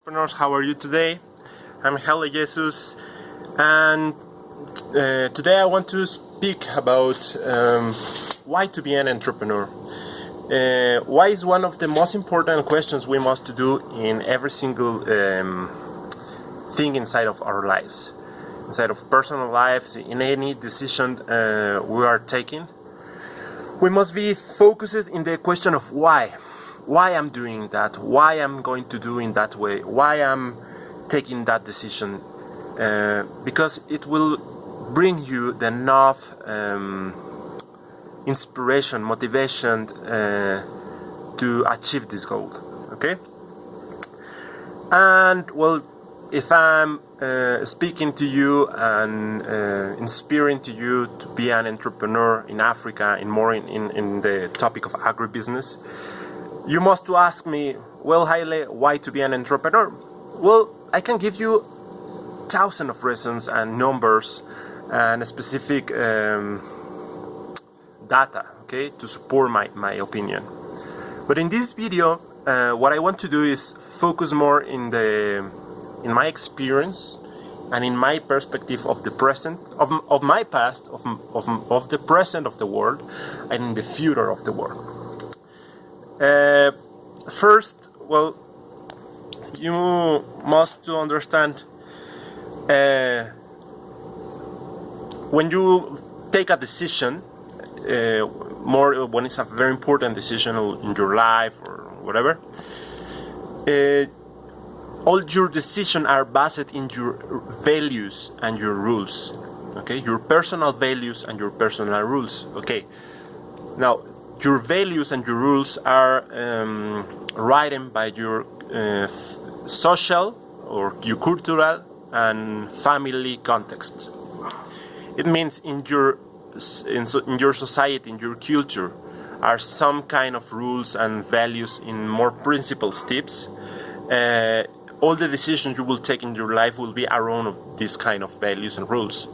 Entrepreneurs, how are you today? I'm Helle Jesus, and today I want to speak about why to be an entrepreneur. Why is one of the most important questions we must do in every single thing inside of our lives, inside of personal lives, in any decision we are taking. We must be focused in the question of why I'm doing that, why I'm going to do in that way, why I'm taking that decision, because it will bring you the enough inspiration, motivation to achieve this goal. Okay? And well, if I'm speaking to you and inspiring to you to be an entrepreneur in Africa, in the topic of agribusiness, you must to ask me, well, Haile, why to be an entrepreneur? Well, I can give you thousands of reasons and numbers and specific data, okay, to support my opinion. But in this video, what I want to do is focus more in my experience and in my perspective of the present, of my past, of the present of the world, and in the future of the world. First, well, you must to understand when you take a decision, more when it's a very important decision in your life or whatever, all your decisions are based in your values and your rules. Okay, your personal values and your personal rules. Okay, now your values and your rules are written by your social or your cultural and family context. It means in your society, in your culture, are some kind of rules and values in more principled steps. All the decisions you will take in your life will be around of this kind of values and rules.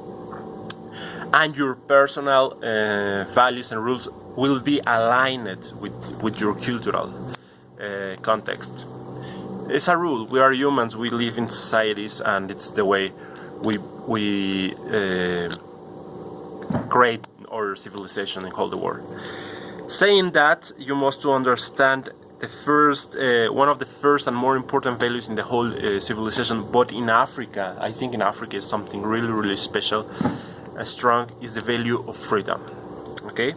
And your personal values and rules will be aligned with your cultural context. It's a rule. We are humans. We live in societies, and it's the way we create our civilization and whole the world. Saying that, you must to understand the first, one of the first and more important values in the whole civilization. But in Africa, I think in Africa is something really, really special. Strong is the value of freedom. Okay,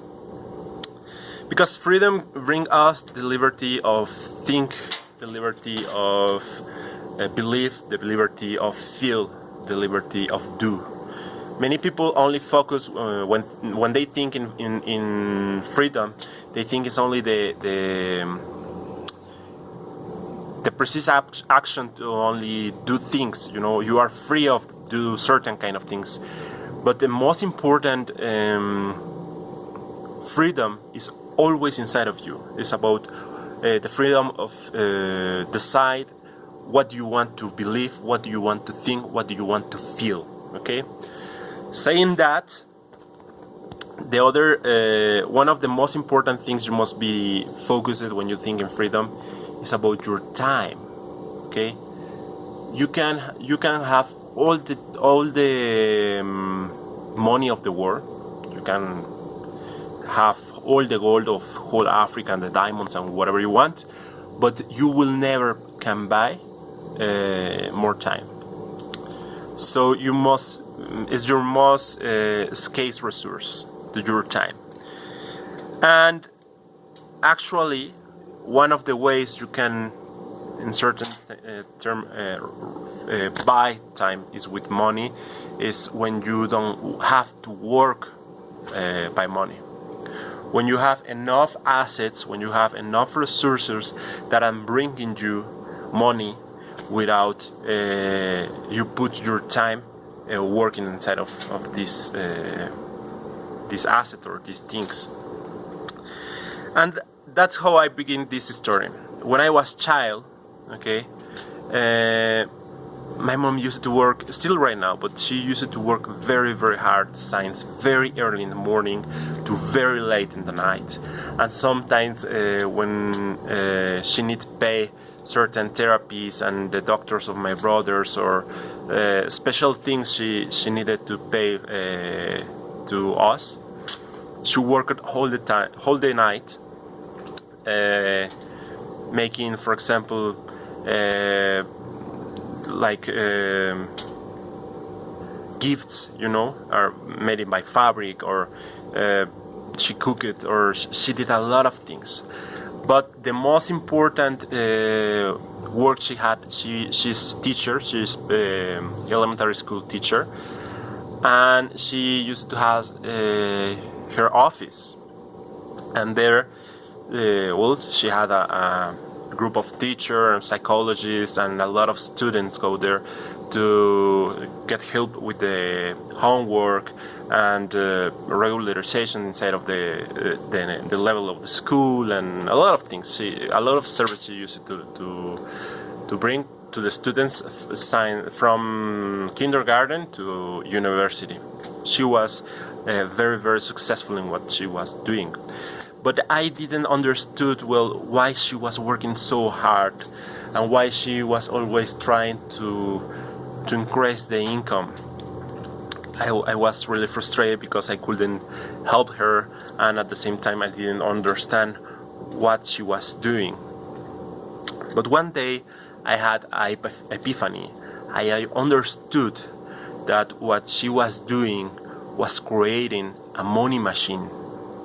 because freedom brings us the liberty of think, the liberty of believe, the liberty of feel, the liberty of do. Many people only focus when they think in freedom, they think it's only the precise action to only do things. You know, you are free of do certain kind of things. But the most important freedom is always inside of you. It's about the freedom of decide what you want to believe, what do you want to think, what do you want to feel. Okay? Saying that, the other one of the most important things you must be focused when you think in freedom is about your time. Okay? You can have all the money of the world. You can have all the gold of whole Africa and the diamonds and whatever you want, but you will never can buy more time. So you must, it's your most scarce resource, your time. And actually, one of the ways you can, in certain term, buy time is with money, is when you don't have to work by money. When you have enough assets, when you have enough resources that are bringing you money without you put your time working inside of this asset or these things. And that's how I begin this story. When I was child, okay, my mom used to work, still right now, but she used to work very, very hard, since very early in the morning to very late in the night. And sometimes when she needs to pay certain therapies and the doctors of my brothers, or special things she needed to pay to us. She worked all the time, all the night, making, for example, like gifts, you know, are made by fabric, or she cooked, or she did a lot of things. But the most important work she had, she's teacher, she's elementary school teacher, and she used to have her office, and there, well, she had a group of teachers and psychologists, and a lot of students go there to get help with the homework and regularization inside of the level of the school, and a lot of things. A lot of service she used to bring to the students from kindergarten to university. She was very, very successful in what she was doing. But I didn't understood well why she was working so hard, and why she was always trying to increase the income. I was really frustrated because I couldn't help her, and at the same time I didn't understand what she was doing. But one day I had an epiphany. I understood that what she was doing was creating a money machine.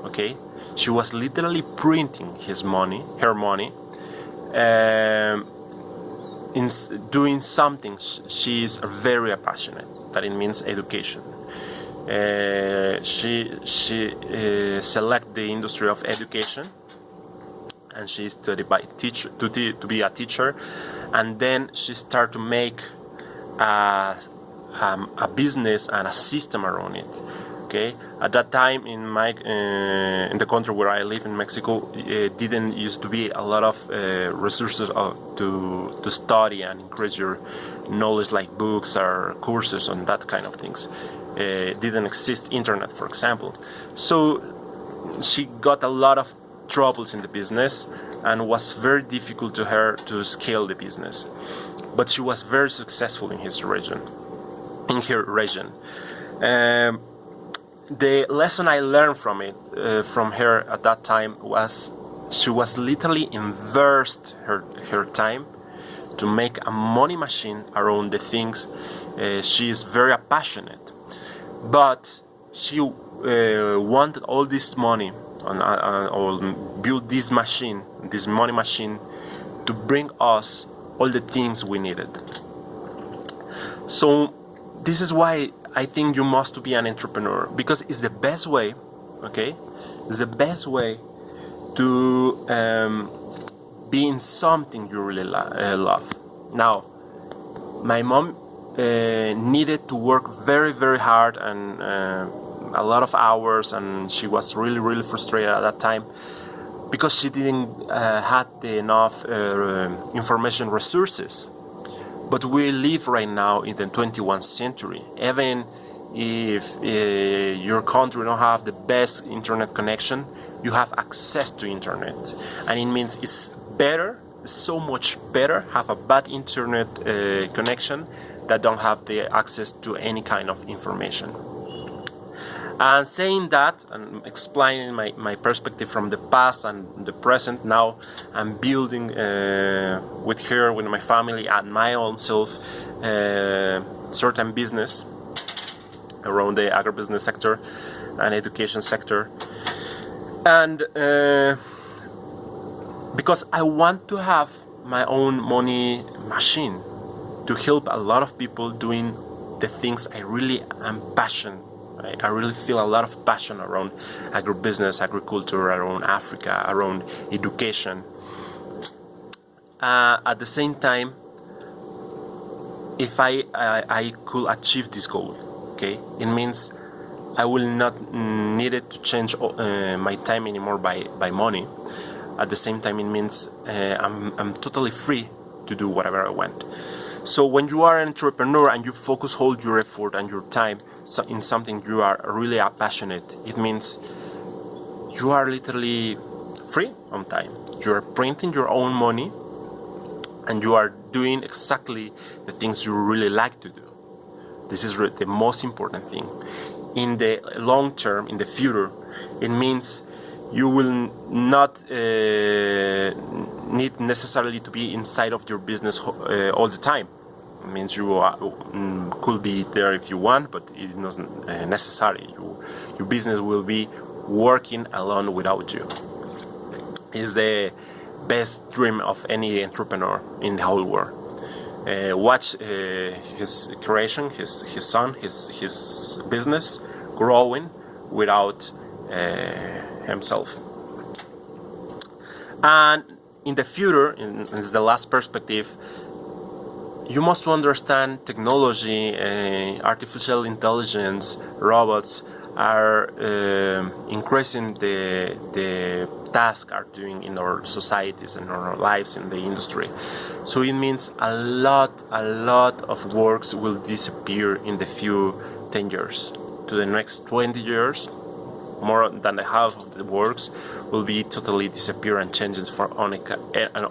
Okay, she was literally printing her money, in doing something she is very passionate. That it means education. She select the industry of education, and she studied by teacher to be a teacher, and then she started to make a business and a system around it. Okay, at that time in the country where I live in Mexico, it didn't used to be a lot of resources to study and increase your knowledge, like books or courses and that kind of things. Didn't exist internet, for example. So she got a lot of troubles in the business, and was very difficult to her to scale the business. But she was very successful in her region. The lesson I learned from her at that time was she was literally invest her time to make a money machine around the things she is very passionate. But she wanted all this money or build this money machine, to bring us all the things we needed. So this is why I think you must be an entrepreneur, because it's the best way, okay? It's the best way to be in something you really love. Now, my mom needed to work very, very hard, and a lot of hours, and she was really, really frustrated at that time because she didn't have enough information resources. But we live right now in the 21st century. Even if your country don't have the best internet connection, you have access to internet. And it means it's better, so much better, have a bad internet connection that don't have the access to any kind of information. And saying that, and explaining my perspective from the past and the present, now I'm building with her, with my family, and my own self, certain business around the agribusiness sector and education sector. And because I want to have my own money machine to help a lot of people doing the things I really am passionate. I really feel a lot of passion around agribusiness, agriculture, around Africa, around education. At the same time, if I could achieve this goal, okay, it means I will not need it to change my time anymore by money. At the same time, it means I'm totally free to do whatever I want. So when you are an entrepreneur and you focus all your effort and your time in something you are really passionate, it means you are literally free on time. You are printing your own money, and you are doing exactly the things you really like to do. This is the most important thing. In the long term, in the future, it means you will not need necessarily to be inside of your business all the time. It means you could be there if you want, but it's not necessary. Your business will be working alone without you. It's the best dream of any entrepreneur in the whole world. Watch his creation, his son, his business growing without himself. And in the future, in the last perspective, you must understand technology, artificial intelligence, robots are increasing the task are doing in our societies and our lives in the industry. So it means a lot of works will disappear in the few 10 years. To the next 20 years, more than the half of the works will be totally disappear and changes for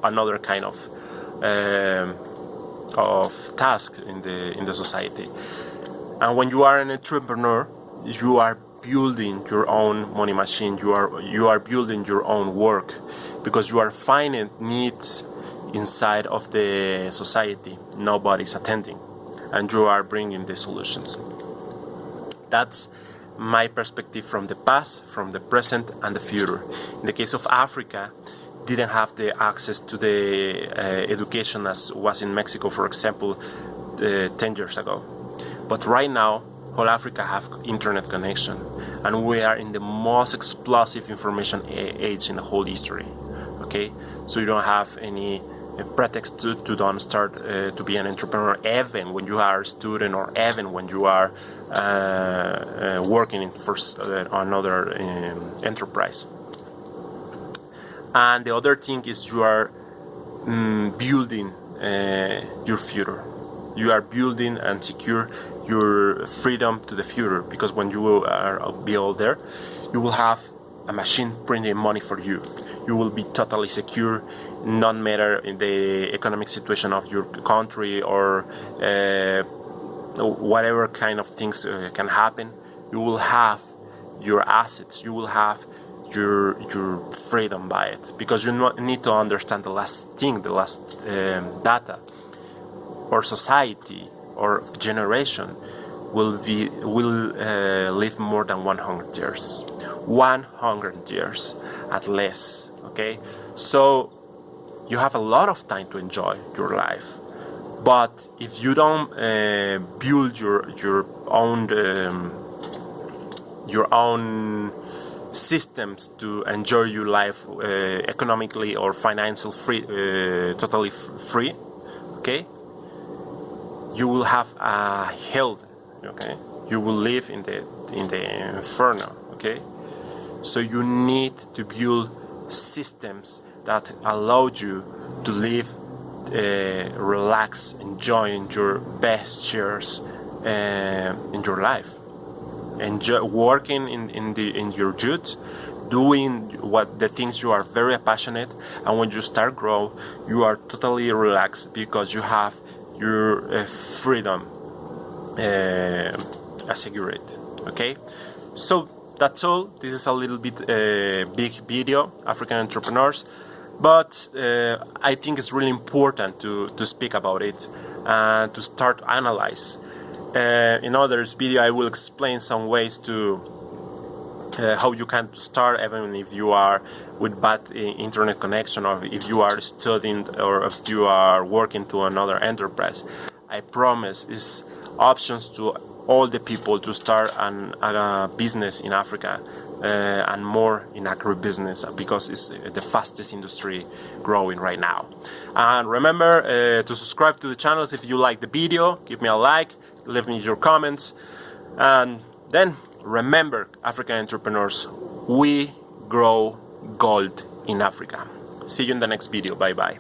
another kind of task in the society. And when you are an entrepreneur, you are building your own money machine. You are building your own work, because you are finding needs inside of the society nobody's attending, and you are bringing the solutions. That's my perspective from the past, from the present, and the future. In the case of Africa, didn't have the access to the education as was in Mexico, for example, 10 years ago. But right now, whole Africa have internet connection, and we are in the most explosive information age in the whole history. Okay, so you don't have any pretext to don't start to be an entrepreneur, even when you are a student or even when you are working for another enterprise. And the other thing is you are building your future. You are building and secure your freedom to the future, because when you will be older, you will have a machine printing money for you. You will be totally secure, no matter in the economic situation of your country or whatever kind of things can happen. You will have your assets. You will have your freedom by it, because you need to understand the last thing, the last data. Or society or generation will live more than 100 years. 100 years at least. Okay, so you have a lot of time to enjoy your life. But if you don't build your own systems to enjoy your life economically or financially free, totally free, okay, you will have a hell. Okay, you will live in the inferno. Okay, so you need to build systems that allow you to live, relax, enjoying your best years in your life, enjoy working in your youth, doing what the things you are very passionate, and when you start grow, you are totally relaxed because you have your freedom assured. Okay, so that's all. This is a little bit big video, African entrepreneurs, but I think it's really important to speak about it and to start analyze. In others video, I will explain some ways to how you can start, even if you are with bad internet connection, or if you are studying, or if you are working to another enterprise. I promise is options to all the people to start a business in Africa, and more in agribusiness, because it's the fastest industry growing right now. And remember to subscribe to the channel if you like the video. Give me a like, leave me your comments, and then remember, African entrepreneurs, we grow gold in Africa. See you in the next video. Bye bye.